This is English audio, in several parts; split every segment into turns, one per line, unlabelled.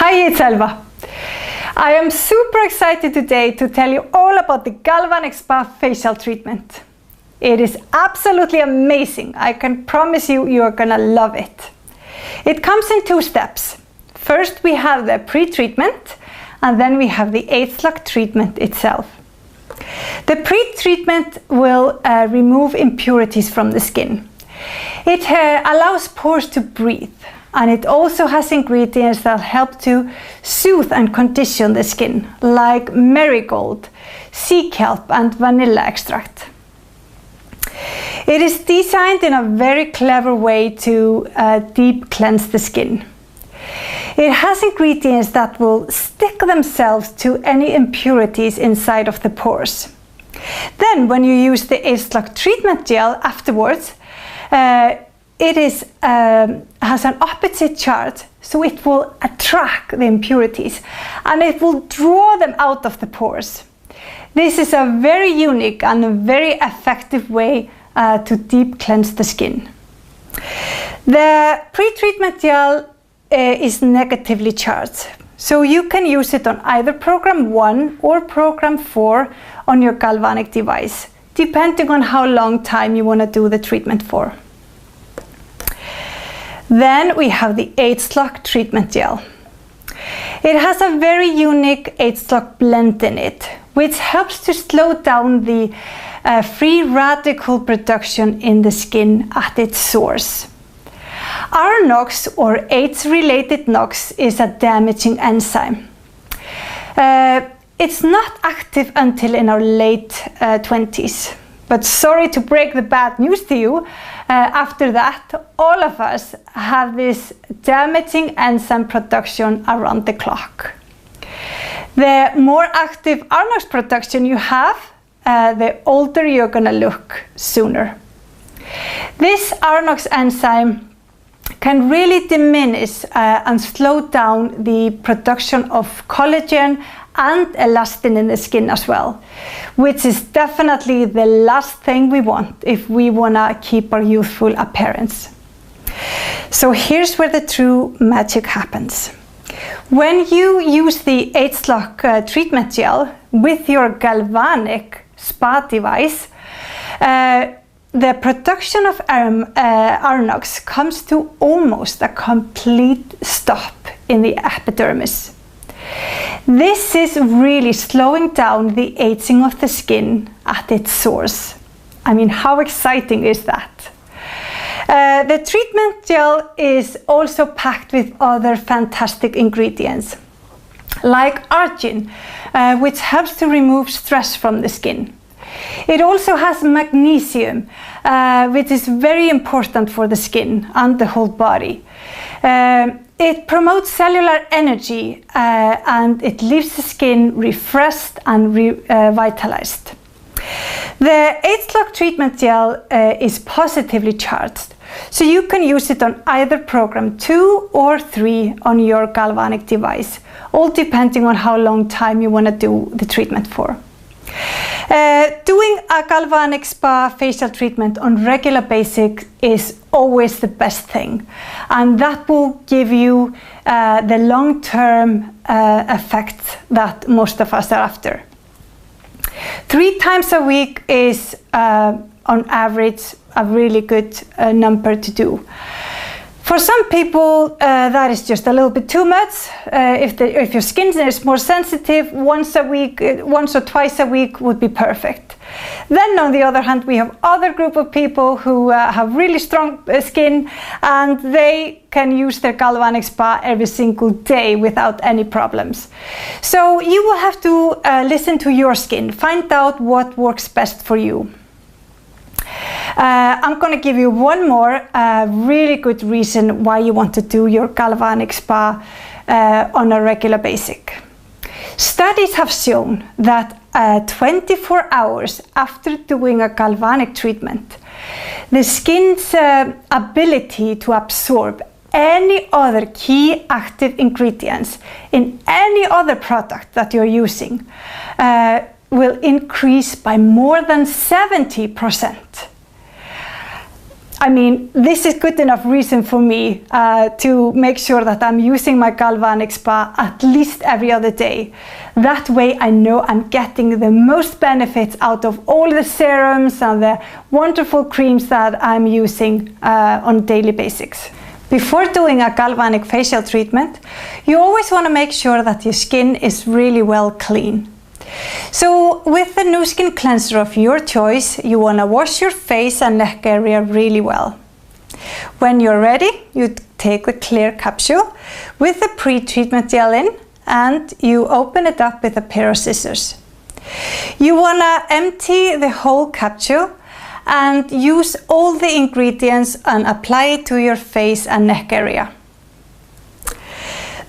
Hi, it's Elva. I am super excited today to tell you all about the Galvanic Spa Facial treatment. It is absolutely amazing. I can promise you, you are gonna love it. It comes in 2 steps. First, we have the pre-treatment, and then we have the ageLOC treatment itself. The pre-treatment will remove impurities from the skin. It allows pores to breathe, and it also has ingredients that help to soothe and condition the skin, like marigold, sea kelp, and vanilla extract. It is designed in a very clever way to deep cleanse the skin. It has ingredients that will stick themselves to any impurities inside of the pores. Then, when you use the ageLOC treatment gel afterwards, it has an opposite charge, so it will attract the impurities and it will draw them out of the pores. This is a very unique and a very effective way to deep cleanse the skin. The pre-treatment gel is negatively charged, so you can use it on either program 1 or program 4 on your galvanic device, depending on how long time you want to do the treatment for. Then we have the ageLOC treatment gel. It has a very unique ageLOC blend in it, which helps to slow down the free radical production in the skin at its source. RNOx, or age-related NOx, is a damaging enzyme. It's not active until in our late 20s. But sorry to break the bad news to you, after that, all of us have this damaging enzyme production around the clock. The more active RNOx production you have, the older you're gonna look sooner. This RNOx enzyme can really diminish and slow down the production of collagen and elastin in the skin as well, which is definitely the last thing we want if we want to keep our youthful appearance. So here's where the true magic happens. When you use the ageLOC treatment gel with your Galvanic Spa device, the production of RNOx comes to almost a complete stop in the epidermis. This is really slowing down the aging of the skin at its source. I mean, how exciting is that? The treatment gel is also packed with other fantastic ingredients, like argin, which helps to remove stress from the skin. It also has magnesium, which is very important for the skin and the whole body. It promotes cellular energy and it leaves the skin refreshed and revitalized. The ageLOC treatment gel is positively charged, so you can use it on either program 2 or 3 on your galvanic device, all depending on how long time you want to do the treatment for. Doing a Galvanic Spa facial treatment on regular basis is always the best thing, and that will give you the long-term effect that most of us are after. 3 times a week is on average a really good number to do. For some people, that is just a little bit too much. If your skin is more sensitive, once or twice a week would be perfect. Then, on the other hand, we have other group of people who have really strong skin, and they can use their Galvanic Spa every single day without any problems. So you will have to listen to your skin, find out what works best for you. I'm going to give you one more really good reason why you want to do your Galvanic Spa on a regular basis. Studies have shown that 24 hours after doing a galvanic treatment, the skin's ability to absorb any other key active ingredients in any other product that you're using will increase by more than 70%. I mean, this is good enough reason for me to make sure that I'm using my Galvanic Spa at least every other day. That way I know I'm getting the most benefits out of all the serums and the wonderful creams that I'm using on daily basis. Before doing a galvanic facial treatment, you always want to make sure that your skin is really well clean. So with the new skin cleanser of your choice, you want to wash your face and neck area really well. When you're ready, you take the clear capsule with the pre-treatment gel in and you open it up with a pair of scissors. You want to empty the whole capsule and use all the ingredients and apply it to your face and neck area.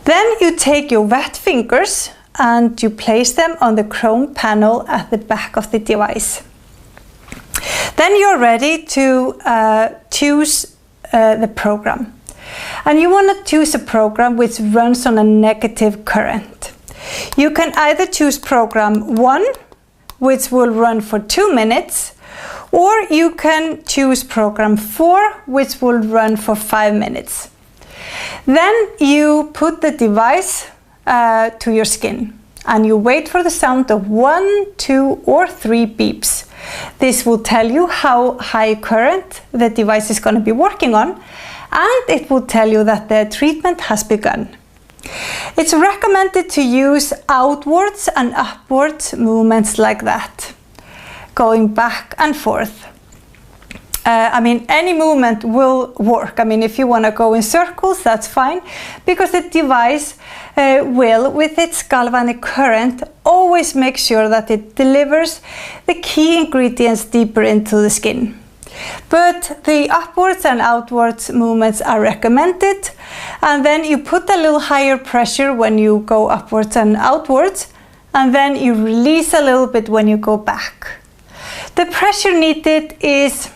Then you take your wet fingers and you place them on the chrome panel at the back of the device. Then you're ready to choose the program. And you want to choose a program which runs on a negative current. You can either choose program 1, which will run for 2 minutes, or you can choose program 4, which will run for 5 minutes. Then you put the device to your skin and you wait for the sound of 1, 2 or 3 beeps. This will tell you how high current the device is going to be working on, and it will tell you that the treatment has begun. It's recommended to use outwards and upwards movements like that, going back and forth. I mean, any movement will work. I mean, if you want to go in circles, that's fine, because the device will, with its galvanic current, always make sure that it delivers the key ingredients deeper into the skin. But the upwards and outwards movements are recommended, and then you put a little higher pressure when you go upwards and outwards, and then you release a little bit when you go back. The pressure needed is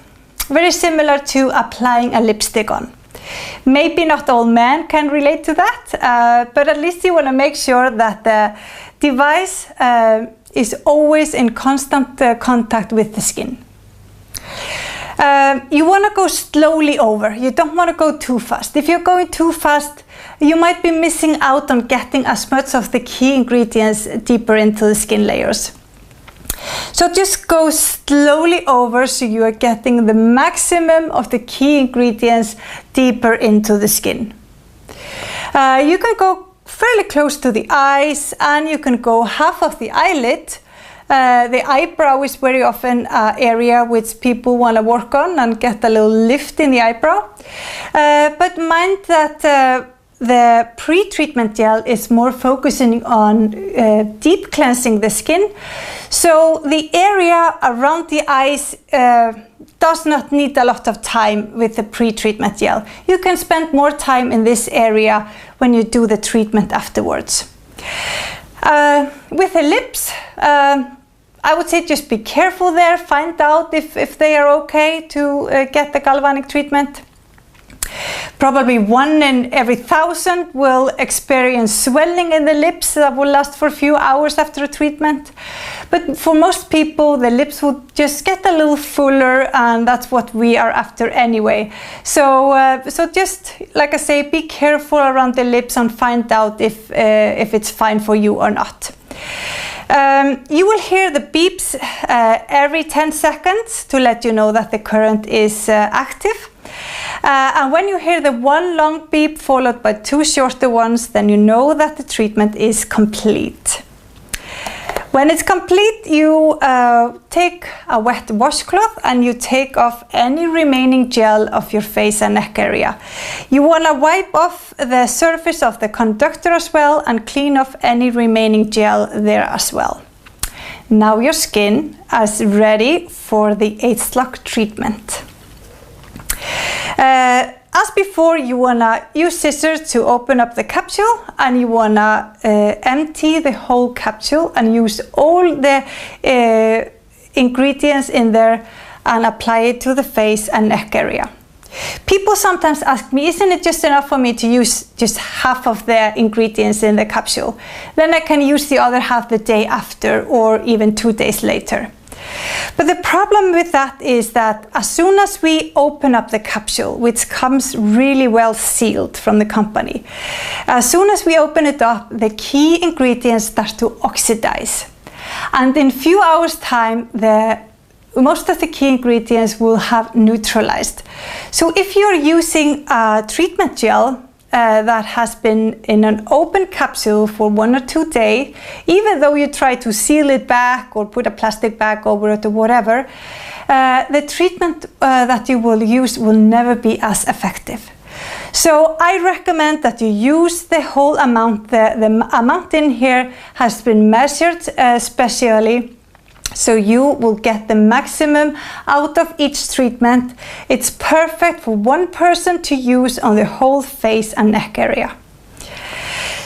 very similar to applying a lipstick on. Maybe not all men can relate to that, but at least you want to make sure that the device is always in constant contact with the skin. You want to go slowly over. You don't want to go too fast. If you're going too fast, you might be missing out on getting as much of the key ingredients deeper into the skin layers. So just go slowly over so you are getting the maximum of the key ingredients deeper into the skin. You can go fairly close to the eyes, and you can go half of the eyelid. The eyebrow is very often an area which people want to work on and get a little lift in the eyebrow. But mind that the pre-treatment gel is more focusing on deep cleansing the skin. So the area around the eyes does not need a lot of time with the pre-treatment gel. You can spend more time in this area when you do the treatment afterwards. With the lips, I would say just be careful there. Find out if they are okay to get the galvanic treatment. Probably 1 in every 1,000 will experience swelling in the lips that will last for a few hours after a treatment. But for most people, the lips will just get a little fuller, and that's what we are after anyway. So just, like I say, be careful around the lips and find out if it's fine for you or not. You will hear the beeps every 10 seconds to let you know that the current is active. And when you hear the 1 long beep followed by 2 shorter ones, then you know that the treatment is complete. When it's complete, you take a wet washcloth and you take off any remaining gel of your face and neck area. You want to wipe off the surface of the conductor as well and clean off any remaining gel there as well. Now your skin is ready for the ageLOC treatment. As before, you want to use scissors to open up the capsule, and you want to empty the whole capsule and use all the ingredients in there and apply it to the face and neck area. People sometimes ask me, isn't it just enough for me to use just half of the ingredients in the capsule? Then I can use the other half the day after or even 2 days later. But the problem with that is that as soon as we open up the capsule, which comes really well sealed from the company, as soon as we open it up, the key ingredients start to oxidize. And in few hours time, most of the key ingredients will have neutralized. So if you're using a treatment gel that has been in an open capsule for 1 or 2 days, even though you try to seal it back or put a plastic bag over it or whatever, the treatment that you will use will never be as effective. So I recommend that you use the whole amount. The amount in here has been measured specially, so you will get the maximum out of each treatment. It's perfect for one person to use on the whole face and neck area.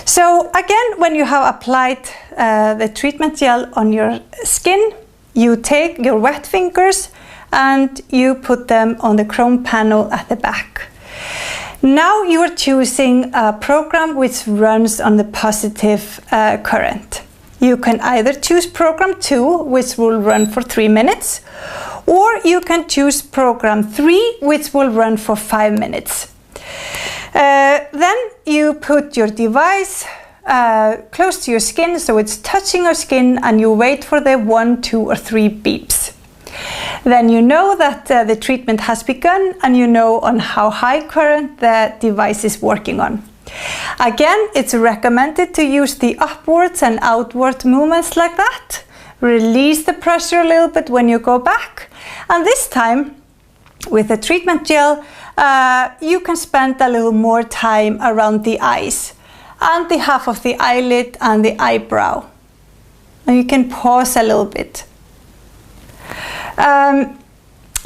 So again, when you have applied the treatment gel on your skin, you take your wet fingers and you put them on the chrome panel at the back. Now you are choosing a program which runs on the positive current. You can either choose program 2, which will run for 3 minutes, or you can choose program 3, which will run for 5 minutes. Then you put your device close to your skin, so it's touching your skin, and you wait for the 1, 2, or 3 beeps. Then you know that the treatment has begun, and you know on how high current the device is working on. Again, it's recommended to use the upwards and outward movements like that. Release the pressure a little bit when you go back. And this time, with the treatment gel, you can spend a little more time around the eyes and the half of the eyelid and the eyebrow. And you can pause a little bit.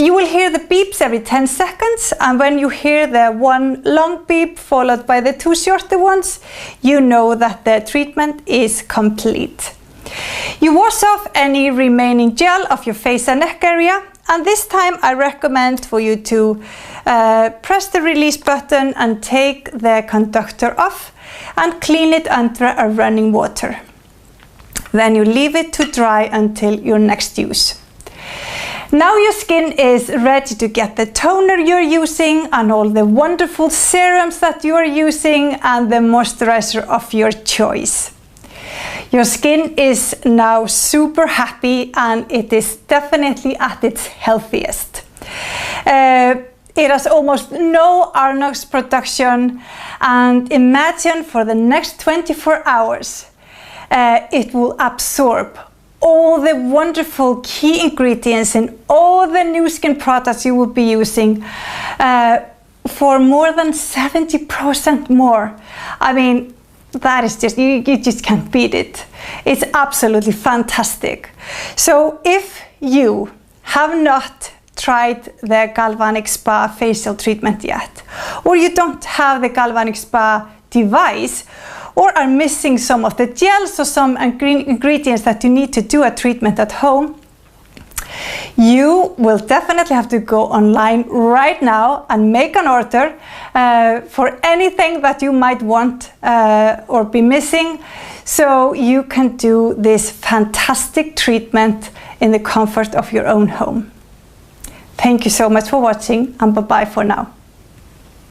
You will hear the beeps every 10 seconds, and when you hear the one long beep followed by the 2 shorter ones, you know that the treatment is complete. You wash off any remaining gel of your face and neck area, and this time I recommend for you to press the release button and take the conductor off and clean it under a running water. Then you leave it to dry until your next use. Now your skin is ready to get the toner you're using and all the wonderful serums that you are using and the moisturizer of your choice. Your skin is now super happy and it is definitely at its healthiest. It has almost no Arnox production, and imagine for the next 24 hours it will absorb all the wonderful key ingredients in all the new skin products you will be using for more than 70% more. I mean, that is just, you just can't beat it. It's absolutely fantastic. So if you have not tried the Galvanic Spa Facial treatment yet, or you don't have the Galvanic Spa device, or are missing some of the gels or some ingredients that you need to do a treatment at home, you will definitely have to go online right now and make an order for anything that you might want or be missing, so you can do this fantastic treatment in the comfort of your own home. Thank you so much for watching, and bye-bye for now.